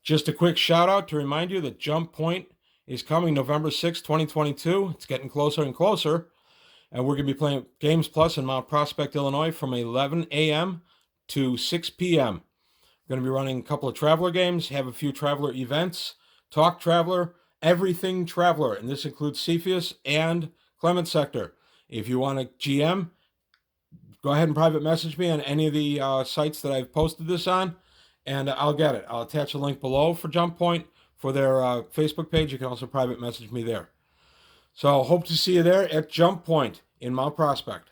Just a quick shout out to remind you that Jump Point is coming November 6th, 2022. It's getting closer and closer. And we're going to be playing Games Plus in Mount Prospect, Illinois from 11 a.m. to 6 p.m. We're going to be running a couple of Traveler games, have a few Traveler events, Talk Traveler, Everything Traveler, and this includes Cepheus and Clement Sector. If you want a GM, go ahead and private message me on any of the sites that I've posted this on, and I'll get it. I'll attach a link below for Jump Point for their Facebook page. You can also private message me there. So hope to see you there at Jump Point in Mount Prospect.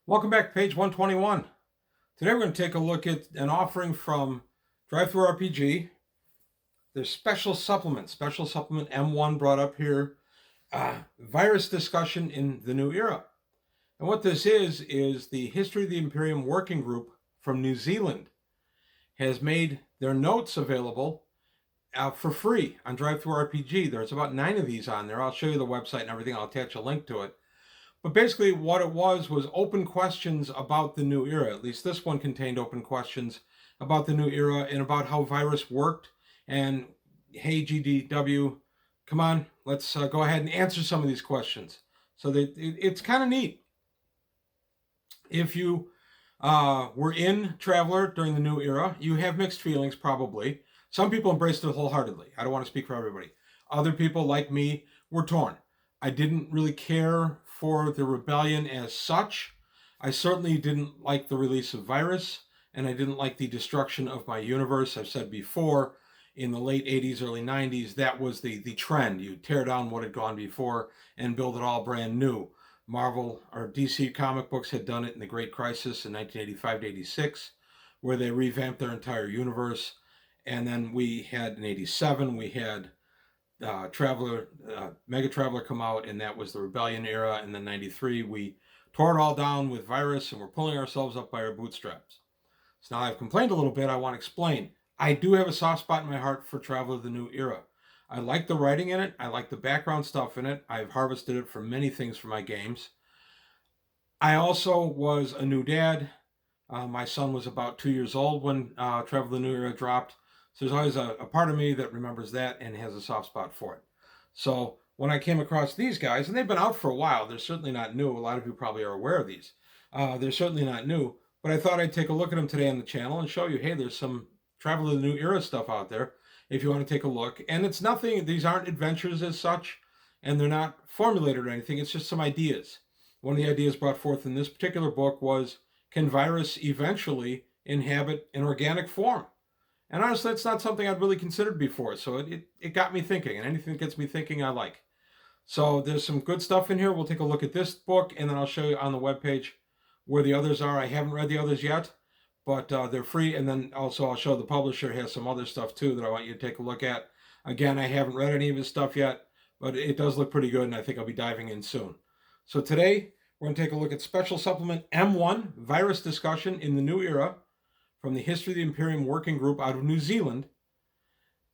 Welcome back to page 121. Today we're going to take a look at an offering from DriveThruRPG. Their special supplement M1 brought up here. Virus discussion in the new era. And what this is the History of the Imperium Working Group from New Zealand has made their notes available for free on DriveThruRPG. There's about 9 of these on there. I'll show you the website and everything. I'll attach a link to it. But basically what it was open questions about the new era. At least this one contained open questions about the new era and about how virus worked. And hey, GDW, come on, let's go ahead and answer some of these questions. So that it's kind of neat. If you were in Traveler during the new era, you have mixed feelings probably. Some people embraced it wholeheartedly. I don't want to speak for everybody. Other people, like me, were torn. I didn't really care for the rebellion as such. I certainly didn't like the release of Virus, and I didn't like the destruction of my universe. I've said before, in the late 80s, early 90s, that was the trend. You tear down what had gone before and build it all brand new. Marvel or DC comic books had done it in the Great Crisis in 1985 to 86, where they revamped their entire universe. And then we had in 87, we had Traveler, Mega Traveler come out, and that was the Rebellion era. And then 93, we tore it all down with Virus, and we're pulling ourselves up by our bootstraps. So now I've complained a little bit. I want to explain. I do have a soft spot in my heart for Traveler the New Era. I like the writing in it. I like the background stuff in it. I've harvested it from many things for my games. I also was a new dad. My son was about 2 years old when Traveler the New Era dropped. So there's always a part of me that remembers that and has a soft spot for it. So when I came across these guys, and they've been out for a while, they're certainly not new. A lot of you probably are aware of these. They're certainly not new, but I thought I'd take a look at them today on the channel and show you, hey, there's some Traveler the New Era stuff out there if you want to take a look. And it's nothing, these aren't adventures as such, and they're not formulated or anything. It's just some ideas. One of the ideas brought forth in this particular book was, can Virus eventually inhabit an organic form? And honestly, that's not something I'd really considered before. So it got me thinking, and anything that gets me thinking, I like. So there's some good stuff in here. We'll take a look at this book, and then I'll show you on the webpage where the others are. I haven't read the others yet, but they're free. And then also I'll show the publisher has some other stuff too that I want you to take a look at. Again, I haven't read any of his stuff yet, but it does look pretty good, and I think I'll be diving in soon. So today, we're going to take a look at Special Supplement M1, Virus Discussion in the New Era, from the History of the Imperium Working Group out of New Zealand.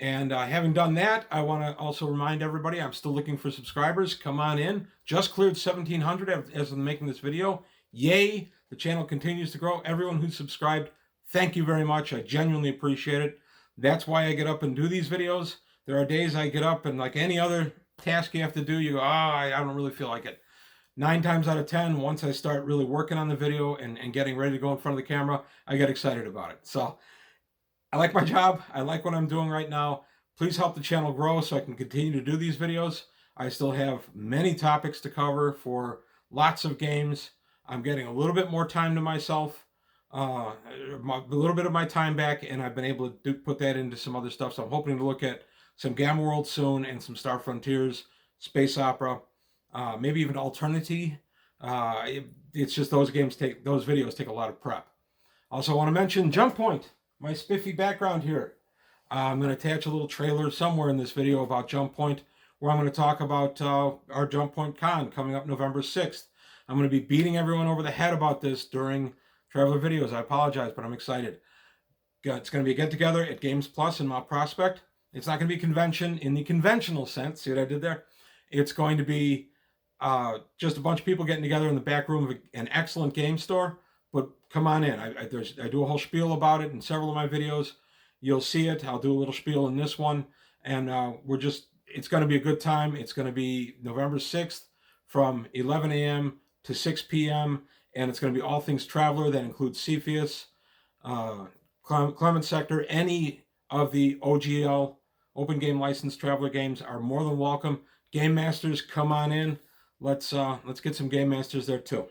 And having done that, I want to also remind everybody I'm still looking for subscribers. Come on in. Just cleared 1,700 as I'm making this video. Yay! The channel continues to grow. Everyone who's subscribed, thank you very much. I genuinely appreciate it. That's why I get up and do these videos. There are days I get up and like any other task you have to do, you go, I don't really feel like it. 9 times out of 10, once I start really working on the video and getting ready to go in front of the camera, I get excited about it. So I like my job. I like what I'm doing right now. Please help the channel grow so I can continue to do these videos. I still have many topics to cover for lots of games. I'm getting a little bit more time to myself, a little bit of my time back, and I've been able to put that into some other stuff. So I'm hoping to look at some Gamma World soon and some Star Frontiers, Space Opera, maybe even Alternity. It's just those videos take a lot of prep. Also, I want to mention Jump Point, my spiffy background here. I'm going to attach a little trailer somewhere in this video about Jump Point, where I'm going to talk about our Jump Point Con coming up November 6th. I'm going to be beating everyone over the head about this during Traveler videos. I apologize, but I'm excited. It's going to be a get-together at Games Plus in Mount Prospect. It's not going to be a convention in the conventional sense. See what I did there? It's going to be just a bunch of people getting together in the back room of an excellent game store, but come on in. I do a whole spiel about it in several of my videos. You'll see it. I'll do a little spiel in this one. And it's going to be a good time. It's going to be November 6th from 11 a.m. to 6 p.m. And it's going to be all things Traveler. That includes Cepheus, Clement Sector. Any of the OGL, Open Game Licensed Traveler games, are more than welcome. Game Masters, come on in. Let's get some Game Masters there too.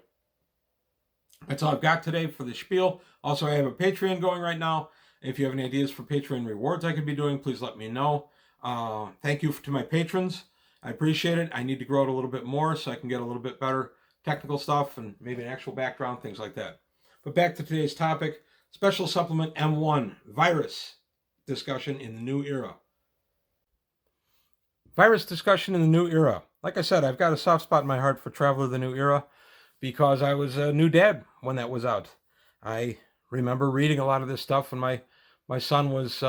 That's all I've got today for the spiel. Also, I have a Patreon going right now. If you have any ideas for Patreon rewards I could be doing, please let me know. Thank you to my patrons. I appreciate it. I need to grow it a little bit more so I can get a little bit better technical stuff and maybe an actual background, things like that. But back to today's topic, Special Supplement M1, Virus discussion in the new era. Virus discussion in the new era. Like I said, I've got a soft spot in my heart for Traveler the New Era because I was a new dad when that was out. I remember reading a lot of this stuff when my son was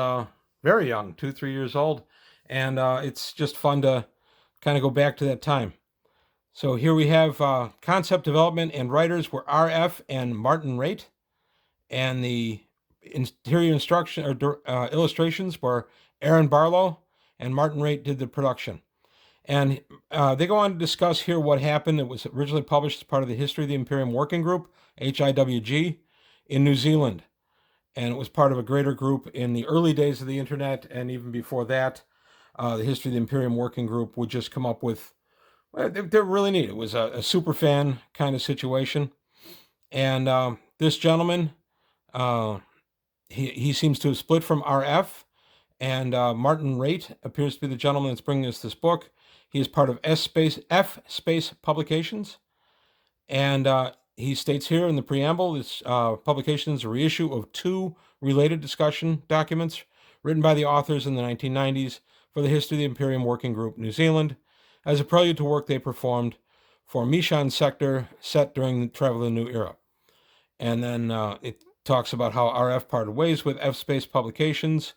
very young, 2-3 years old, and it's just fun to kind of go back to that time. So here we have concept development and writers were RF and Martin Raitt, and the interior instruction or illustrations were Aaron Barlow, and Martin Raitt did the production. And they go on to discuss here what happened. It was originally published as part of the History of the Imperium Working Group, HIWG, in New Zealand. And it was part of a greater group in the early days of the internet, and even before that, the History of the Imperium Working Group would just come up with, they're really neat. It was a super fan kind of situation. And this gentleman, he seems to have split from RF, and Martin Raitt appears to be the gentleman that's bringing us this book. He is part of F Space Publications, and he states here in the preamble, this publication is a reissue of 2 related discussion documents written by the authors in the 1990s for the History of the Imperium Working Group, New Zealand, as a prelude to work they performed for Mishan Sector set during the Travel of the New Era. And then it talks about how RF parted ways with F Space Publications,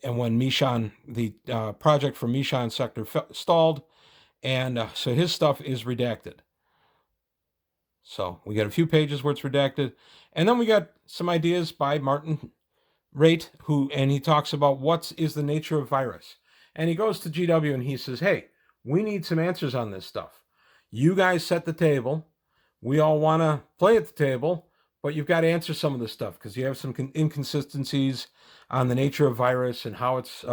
and when Mishan, the project for Mishan Sector stalled, and so his stuff is redacted. So we got a few pages where it's redacted, and then we got some ideas by Martin Raitt, and he talks about what is the nature of virus. And he goes to GW and he says, hey, we need some answers on this stuff. You guys set the table. We all want to play at the table, but you've got to answer some of this stuff because you have some inconsistencies on the nature of virus and how it's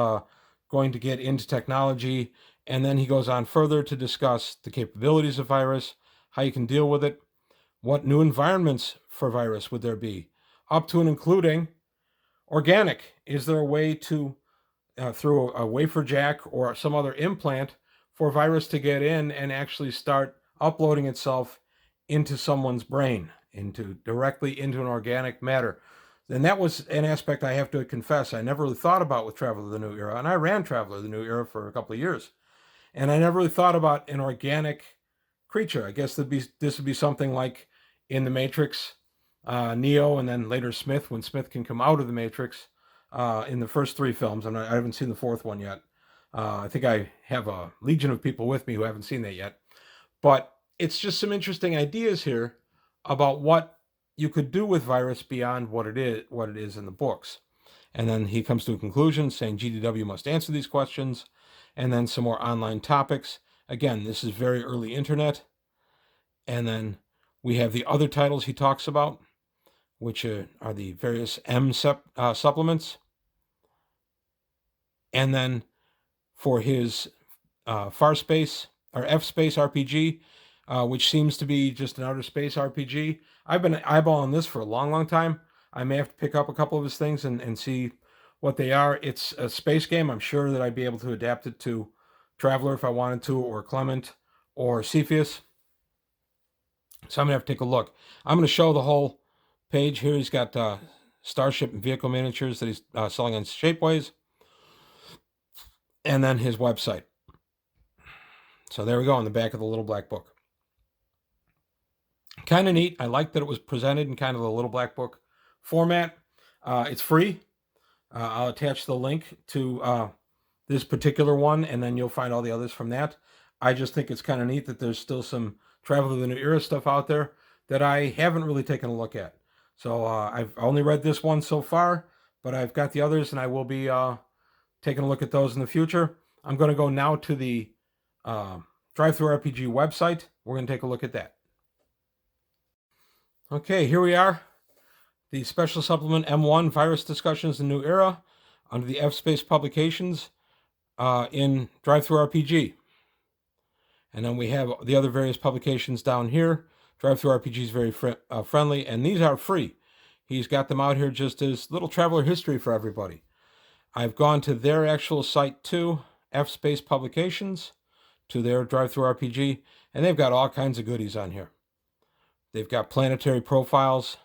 going to get into technology. And then he goes on further to discuss the capabilities of virus, how you can deal with it, what new environments for virus would there be, up to and including organic. Is there a way to, through a wafer jack or some other implant, for virus to get in and actually start uploading itself into someone's brain, directly into an organic matter? And that was an aspect I have to confess I never really thought about with Travel of the New Era. And I ran Travel of the New Era for a couple of years. And I never really thought about an organic creature. I guess this would be something like in the Matrix, Neo, and then later Smith, when Smith can come out of the Matrix in the first 3 films. I haven't seen the 4th one yet. I think I have a legion of people with me who haven't seen that yet. But it's just some interesting ideas here about what you could do with virus beyond what it is in the books. And then he comes to a conclusion saying GDW must answer these questions, and then some more online topics. Again, this is very early internet. And then we have the other titles he talks about, which are the various supplements. And then for his Far Space or F Space RPG, which seems to be just an outer space RPG. I've been eyeballing this for a long, long time. I may have to pick up a couple of his things and see what they are. It's a space game. I'm sure that I'd be able to adapt it to Traveler if I wanted to, or Clement, or Cepheus. So I'm going to have to take a look. I'm going to show the whole page here. He's got starship and vehicle miniatures that he's selling on Shapeways. And then his website. So there we go on the back of the little black book. Kind of neat. I like that it was presented in kind of the little black book format. It's free. I'll attach the link to this particular one, and then you'll find all the others from that. I just think it's kind of neat that there's still some Travel of the New Era stuff out there that I haven't really taken a look at. So I've only read this one so far, but I've got the others, and I will be taking a look at those in the future. I'm going to go now to the Drive-Thru-RPG website. We're going to take a look at that. Okay, here we are. The special supplement M1 Virus Discussions in New Era under the F-Space Publications in Drive-Thru-RPG. And then we have the other various publications down here. Drive-Thru-RPG is very friendly, and these are free. He's got them out here just as little traveler history for everybody. I've gone to their actual site too, F-Space Publications, to their Drive-Thru-RPG, and they've got all kinds of goodies on here. They've got planetary profiles.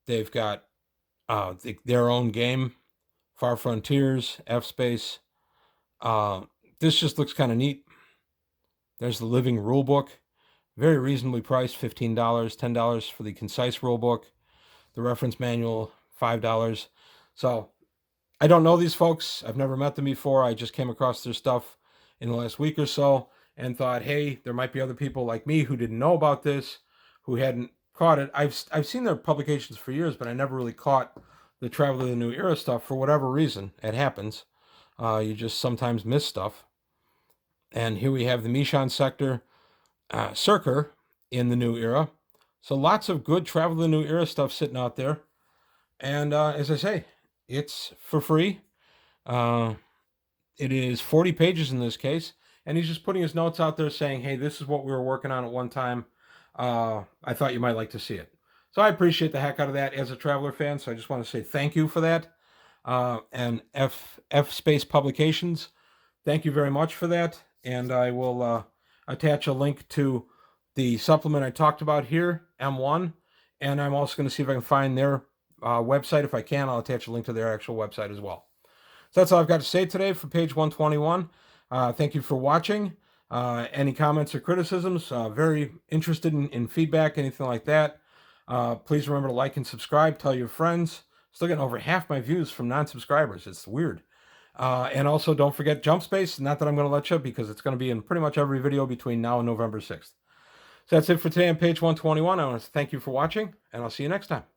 They've got their own game, Far Frontiers, F-Space. This just looks kind of neat. There's the living rule book. Very reasonably priced, $15, $10 for the concise rule book. The reference manual, $5. So I don't know these folks. I've never met them before. I just came across their stuff in the last week or so and thought, hey, there might be other people like me who didn't know about this, who hadn't caught it. I've seen their publications for years, but I never really caught the Travel to the New Era stuff for whatever reason. It happens. You just sometimes miss stuff. And here we have the Mishon Sector Circer in the New Era. So lots of good Travel to the New Era stuff sitting out there. And as I say, it's for free. It is 40 pages in this case. And he's just putting his notes out there saying, hey, this is what we were working on at one time. I thought you might like to see it. So I appreciate the heck out of that as a Traveler fan. So I just want to say thank you for that. And F-Space Publications, thank you very much for that. And I will attach a link to the supplement I talked about here, M1. And I'm also going to see if I can find their website. If I can, I'll attach a link to their actual website as well. So that's all I've got to say today for page 121. Thank you for watching. Any comments or criticisms, very interested in feedback, anything like that. Please remember to like and subscribe. Tell your friends. Still getting over half my views from non-subscribers. It's weird. And also don't forget Jump Space. Not that I'm going to let you, because it's going to be in pretty much every video between now and November 6th. So that's it for today on page 121. I want to thank you for watching, and I'll see you next time.